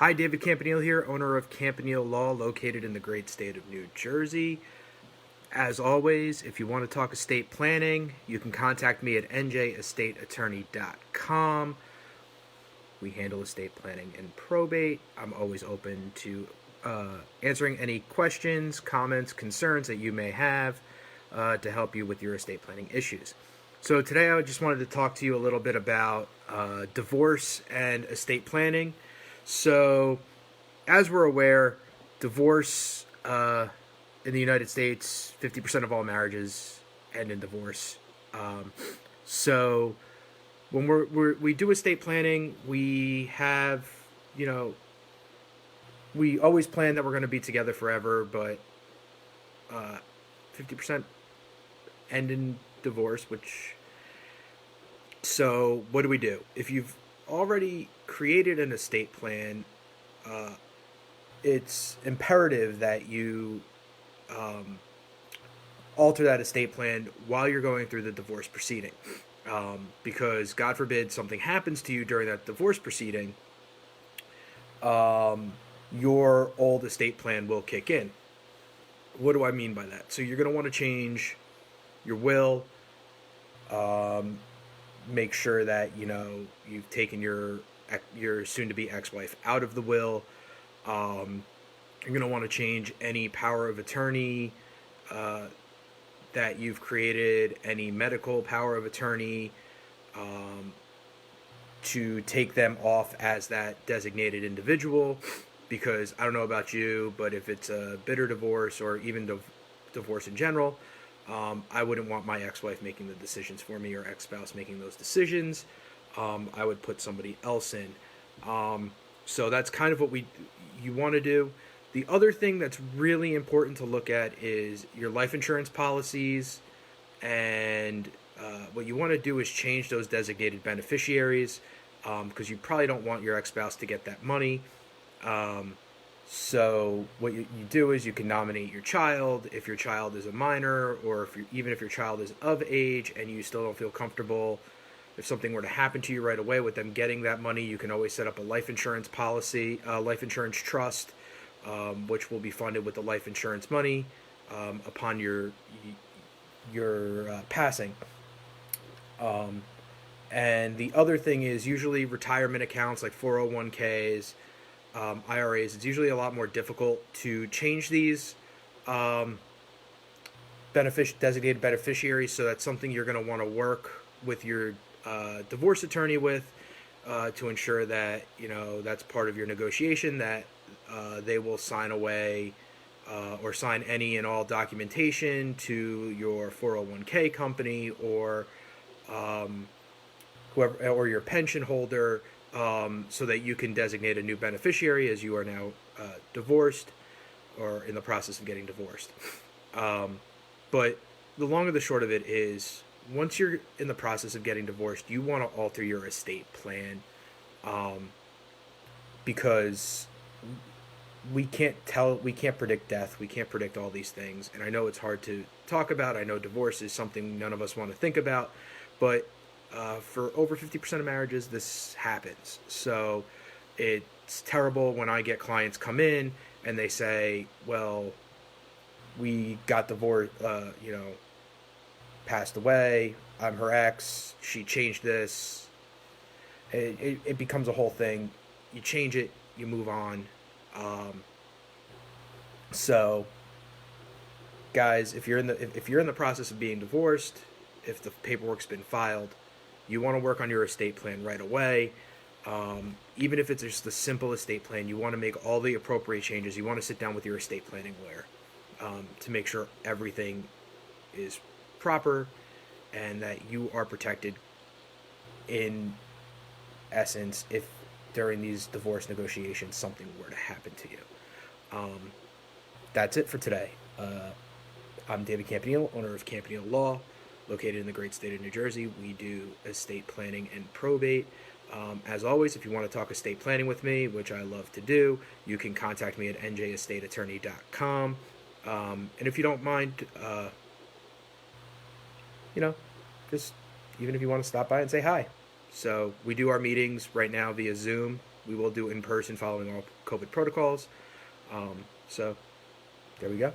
Hi, David Campanile here, owner of Campanile Law, located in the great state of New Jersey. As always, if you want to talk estate planning, you can contact me at njestateattorney.com. We handle estate planning and probate. I'm always open to answering any questions, comments, concerns that you may have to help you with your estate planning issues. So today I just wanted to talk to you a little bit about divorce and estate planning. So, as we're aware, divorce in the United States, 50% of all marriages end in divorce. So, when we do estate planning, we have, we always plan that we're going to be together forever, but 50% end in divorce, so what do we do? If you've already created an estate plan, it's imperative that you alter that estate plan while you're going through the divorce proceeding. Because, God forbid, something happens to you during that divorce proceeding, your old estate plan will kick in. What do I mean by that? So you're going to want to change your will, make sure that you've taken your soon-to-be ex-wife out of the will. You're going to want to change any power of attorney that you've created, any medical power of attorney, to take them off as that designated individual. Because I don't know about you, but if it's a bitter divorce or even divorce in general, I wouldn't want my ex-wife making the decisions for me or ex-spouse making those decisions. I would put somebody else in. So that's kind of what you want to do. The other thing that's really important to look at is your life insurance policies, and what you want to do is change those designated beneficiaries, because you probably don't want your ex-spouse to get that money. So what you do is you can nominate your child if your child is a minor, or even if your child is of age and you still don't feel comfortable. If something were to happen to you right away with them getting that money, you can always set up a life insurance policy, life insurance trust, which will be funded with the life insurance money upon your passing. And the other thing is usually retirement accounts like 401ks, IRAs. It's usually a lot more difficult to change these designated beneficiaries, so that's something you're going to want to work with your divorce attorney with, to ensure that that's part of your negotiation, that they will sign away or sign any and all documentation to your 401k company or whoever, or your pension holder, so that you can designate a new beneficiary as you are now divorced or in the process of getting divorced. But the long and the short of it is, once you're in the process of getting divorced, you want to alter your estate plan, because we can't predict death, we can't predict all these things, and I know it's hard to talk about. I know divorce is something none of us want to think about, but for over 50% of marriages, this happens. So it's terrible when I get clients come in and they say, well, we got divorced, passed away, I'm her ex, she changed this. It becomes a whole thing. You change it, you move on. So guys, if you're in the process of being divorced, if the paperwork's been filed, you want to work on your estate plan right away. Even if it's just a simple estate plan, you want to make all the appropriate changes. You want to sit down with your estate planning lawyer to make sure everything is proper and that you are protected, in essence, if during these divorce negotiations something were to happen to you. That's it for today. I'm David Campanile, owner of Campanile Law, located in the great state of New Jersey. We do estate planning and probate. As always, if you want to talk estate planning with me, which I love to do, you can contact me at njestateattorney.com. And if you don't mind, just even if you want to stop by and say hi. So we do our meetings right now via Zoom. we will do in person following all COVID protocols. So there we go.